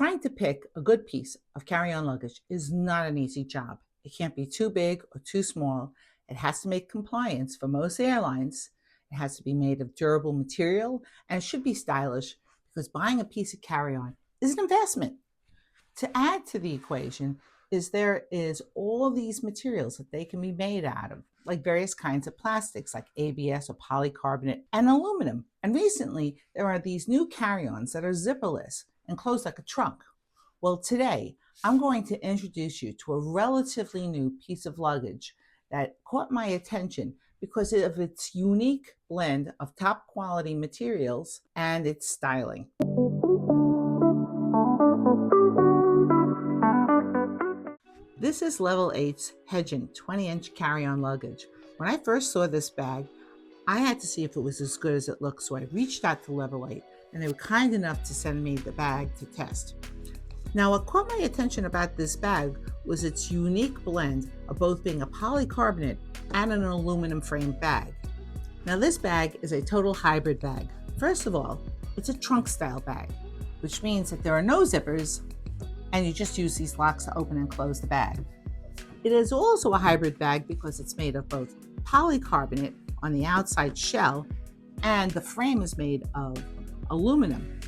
Trying to pick a good piece of carry-on luggage is not an easy job. It can't be too big or too small. It has to make compliance for most airlines. It has to be made of durable material, and it should be stylish because buying a piece of carry-on is an investment. To add to the equation there is all these materials that they can be made out of, like various kinds of plastics like ABS or polycarbonate and aluminum. And recently, there are these new carry-ons that are zipperless and close like a trunk. Well, today, I'm going to introduce you to a relatively new piece of luggage that caught my attention because of its unique blend of top quality materials and its styling. This is Level 8's Hegent 20-inch carry-on luggage. When I first saw this bag, I had to see if it was as good as it looked, so I reached out to Level 8, and they were kind enough to send me the bag to test. Now, what caught my attention about this bag was its unique blend of both being a polycarbonate and an aluminum framed bag. Now, this bag is a total hybrid bag. First of all, it's a trunk style bag, which means that there are no zippers, and you just use these locks to open and close the bag. It is also a hybrid bag because it's made of both polycarbonate on the outside shell, and the frame is made of aluminum,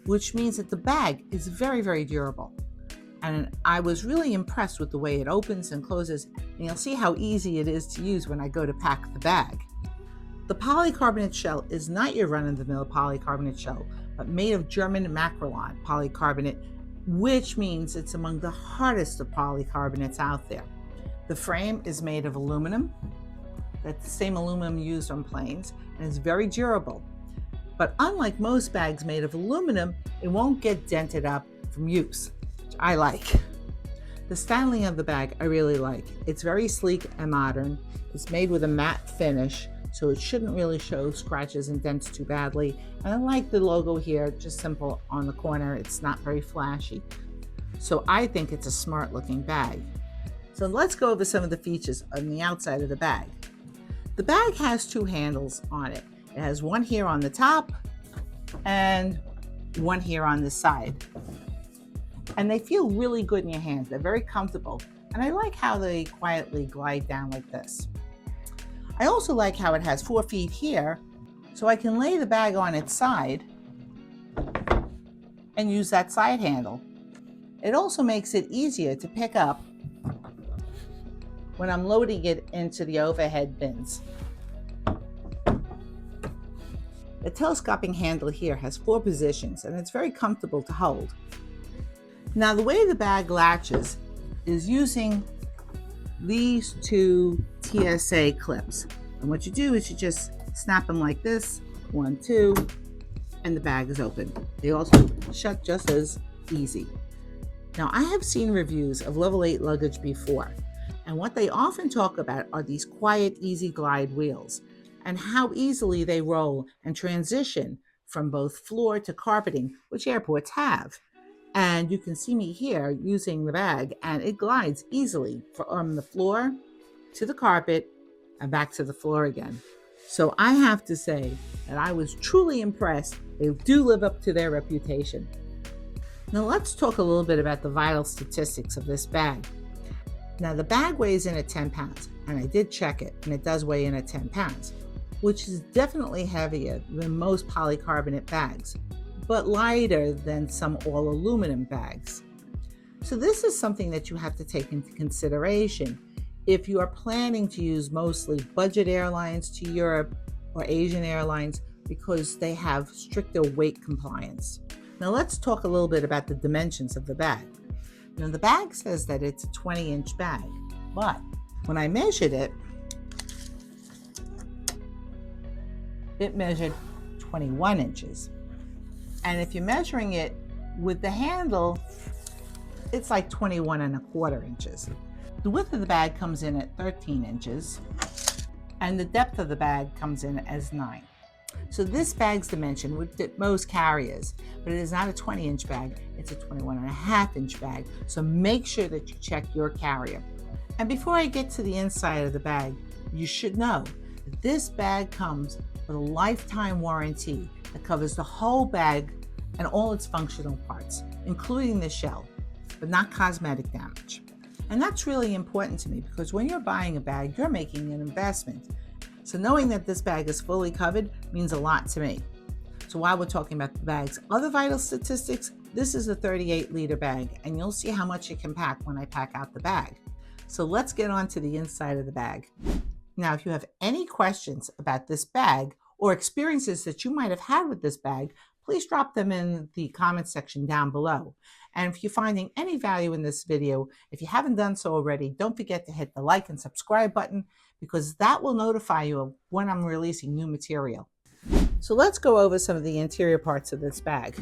which means that the bag is very, very durable. And I was really impressed with the way it opens and closes, and you'll see how easy it is to use when I go to pack the bag. The polycarbonate shell is not your run-of-the-mill polycarbonate shell, but made of German macrolon polycarbonate, which means it's among the hardest of polycarbonates out there. The frame is made of aluminum. That's the same aluminum used on planes, and is very durable. But unlike most bags made of aluminum, it won't get dented up from use, which I like. The styling of the bag I really like. It's very sleek and modern. It's made with a matte finish, so it shouldn't really show scratches and dents too badly. And I like the logo here, just simple on the corner. It's not very flashy. So I think it's a smart looking bag. So let's go over some of the features on the outside of the bag. The bag has two handles on it. It has one here on the top and one here on the side. And they feel really good in your hands. They're very comfortable. And I like how they quietly glide down like this. I also like how it has 4 feet here, so I can lay the bag on its side and use that side handle. It also makes it easier to pick up when I'm loading it into the overhead bins. The telescoping handle here has 4 positions, and it's very comfortable to hold. Now, the way the bag latches is using these 2 TSA clips. And what you do is you just snap them like this, 1, 2, and the bag is open. They also shut just as easy. Now, I have seen reviews of Level 8 luggage before, and what they often talk about are these quiet, easy glide wheels and how easily they roll and transition from both floor to carpeting, which airports have. And you can see me here using the bag, and it glides easily from the floor to the carpet and back to the floor again. So I have to say that I was truly impressed. They do live up to their reputation. Now let's talk a little bit about the vital statistics of this bag. Now the bag weighs in at 10 pounds, and I did check it, and it does weigh in at 10 pounds, which is definitely heavier than most polycarbonate bags, but lighter than some all aluminum bags. So this is something that you have to take into consideration if you are planning to use mostly budget airlines to Europe or Asian airlines, because they have stricter weight compliance. Now let's talk a little bit about the dimensions of the bag. Now the bag says that it's a 20-inch bag, but when I measured it, it measured 21 inches. And if you're measuring it with the handle, it's like 21¼ inches. The width of the bag comes in at 13 inches, and the depth of the bag comes in as 9. So this bag's dimension would fit most carriers, but it is not a 20-inch bag, it's a 21½-inch bag. So make sure that you check your carrier. And before I get to the inside of the bag, you should know that this bag comes with a lifetime warranty that covers the whole bag and all its functional parts, including the shell, but not cosmetic damage. And that's really important to me because when you're buying a bag, you're making an investment. So knowing that this bag is fully covered means a lot to me. So while we're talking about the bag's other vital statistics, this is a 38-liter bag, and you'll see how much it can pack when I pack out the bag. So let's get on to the inside of the bag. Now, if you have any questions about this bag or experiences that you might have had with this bag, please drop them in the comments section down below. And if you're finding any value in this video, if you haven't done so already, don't forget to hit the like and subscribe button because that will notify you of when I'm releasing new material. So let's go over some of the interior parts of this bag.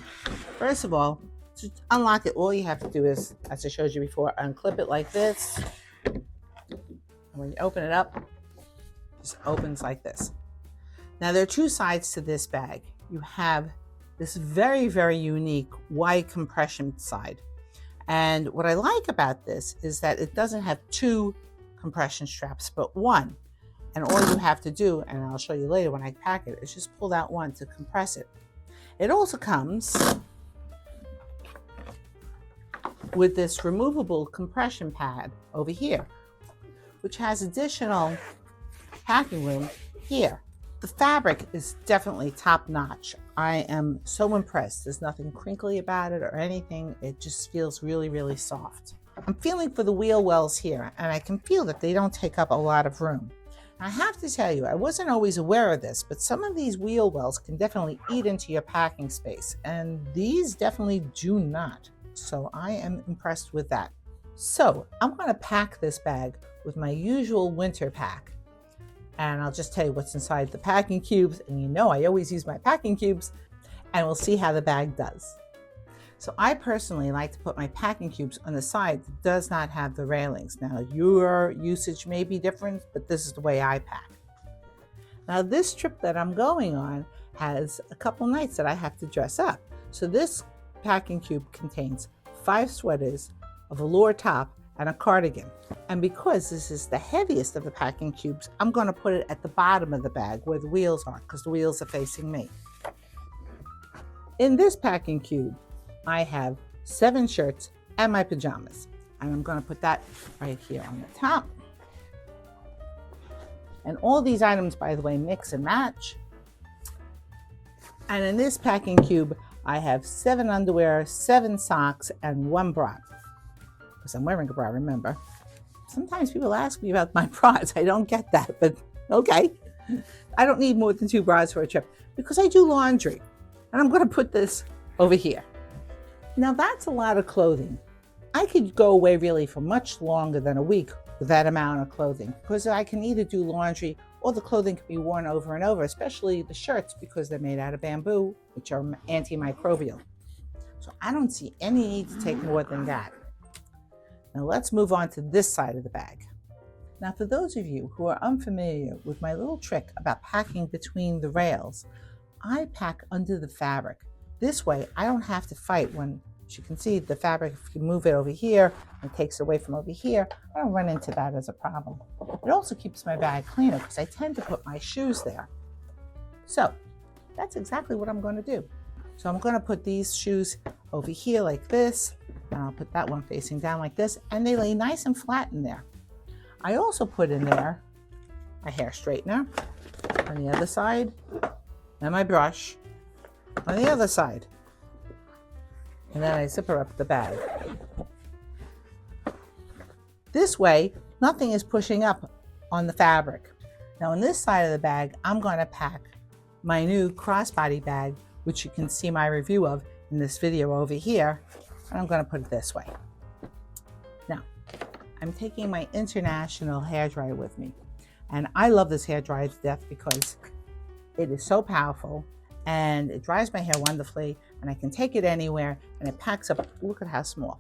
First of all, to unlock it, all you have to do is, as I showed you before, unclip it like this. And when you open it up, it just opens like this. Now there are two sides to this bag. You have this very, very unique wide compression side. And what I like about this is that it doesn't have two compression straps, but one. And all you have to do, and I'll show you later when I pack it, is just pull out one to compress it. It also comes with this removable compression pad over here, which has additional packing room here. The fabric is definitely top notch. I am so impressed. There's nothing crinkly about it or anything. It just feels really, really soft. I'm feeling for the wheel wells here, and I can feel that they don't take up a lot of room. I have to tell you, I wasn't always aware of this, but some of these wheel wells can definitely eat into your packing space, and these definitely do not. So I am impressed with that. So I'm going to pack this bag with my usual winter pack. And I'll just tell you what's inside the packing cubes. And you know I always use my packing cubes. And we'll see how the bag does. So I personally like to put my packing cubes on the side that does not have the railings. Now your usage may be different, but this is the way I pack. Now this trip that I'm going on has a couple nights that I have to dress up. So this packing cube contains 5 sweaters, a velour top, and a cardigan. And because this is the heaviest of the packing cubes, I'm going to put it at the bottom of the bag where the wheels are, because the wheels are facing me. In this packing cube, I have 7 shirts and my pajamas. And I'm going to put that right here on the top. And all these items, by the way, mix and match. And in this packing cube, I have 7 underwear, 7 socks, and 1 bra. Because I'm wearing a bra, remember. Sometimes people ask me about my bras. I don't get that, but okay. I don't need more than 2 bras for a trip because I do laundry. And I'm going to put this over here. Now that's a lot of clothing. I could go away really for much longer than a week with that amount of clothing because I can either do laundry or the clothing can be worn over and over, especially the shirts because they're made out of bamboo, which are antimicrobial. So I don't see any need to take more than that. Now let's move on to this side of the bag. Now for those of you who are unfamiliar with my little trick about packing between the rails, I pack under the fabric. This way I don't have to fight when, as you can see, the fabric, if you move it over here and takes it away from over here, I don't run into that as a problem. It also keeps my bag cleaner because I tend to put my shoes there. So that's exactly what I'm going to do. So I'm going to put these shoes over here like this, and I'll put that one facing down like this, and they lay nice and flat in there. I also put in there my hair straightener on the other side, and my brush on the other side. And then I zipper up the bag. This way, nothing is pushing up on the fabric. Now on this side of the bag, I'm going to pack my new crossbody bag, which you can see my review of in this video over here. And I'm going to put it this way. Now, I'm taking my international hairdryer with me. And I love this hairdryer to death because it is so powerful and it dries my hair wonderfully and I can take it anywhere and it packs up. Look at how small.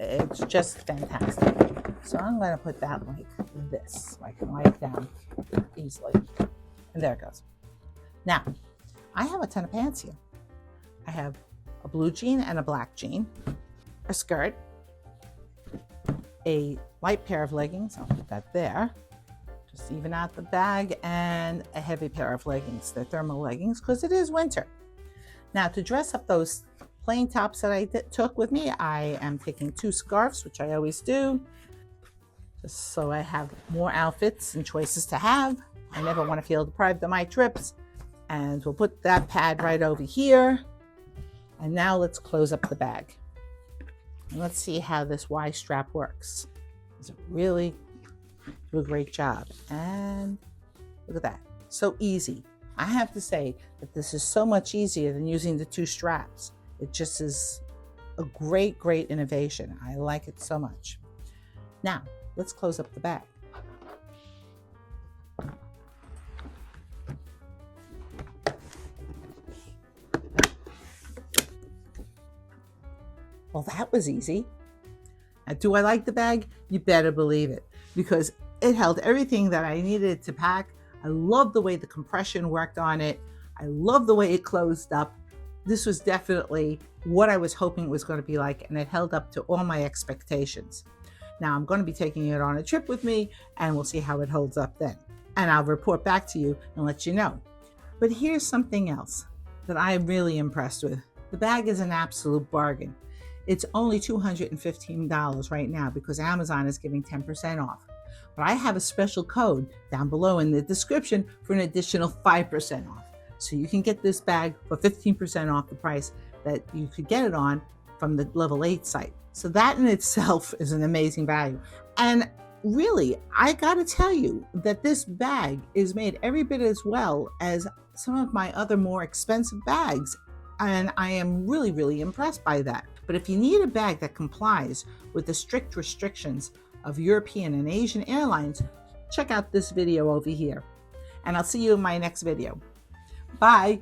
It's just fantastic. So I'm going to put that like this. So I can lay it down easily. And there it goes. Now, I have a ton of pants here. I have a blue jean and a black jean, a skirt, a light pair of leggings, I'll put that there, just even out the bag, and a heavy pair of leggings. They're thermal leggings because it is winter. Now to dress up those plain tops that I took with me. I am taking 2 scarves, which I always do, just so I have more outfits and choices to have. I never want to feel deprived of my trips. And we'll put that pad right over here. And now let's close up the bag. And let's see how this Y strap works. Does it really do a great job? And look at that, so easy. I have to say that this is so much easier than using the 2 straps. It just is a great, great innovation. I like it so much. Now, let's close up the bag. Well, that was easy. Now, do I like the bag? You better believe it, because it held everything that I needed to pack. I love the way the compression worked on it. I love the way it closed up. This was definitely what I was hoping it was going to be like, and it held up to all my expectations. Now I'm going to be taking it on a trip with me, and we'll see how it holds up then. And I'll report back to you and let you know. But here's something else that I'm really impressed with. The bag is an absolute bargain. It's only $215 right now because Amazon is giving 10% off. But I have a special code down below in the description for an additional 5% off. So you can get this bag for 15% off the price that you could get it on from the Level 8 site. So that in itself is an amazing value. And really, I gotta tell you that this bag is made every bit as well as some of my other more expensive bags. And I am really, really impressed by that. But if you need a bag that complies with the strict restrictions of European and Asian airlines, check out this video over here. And I'll see you in my next video. Bye.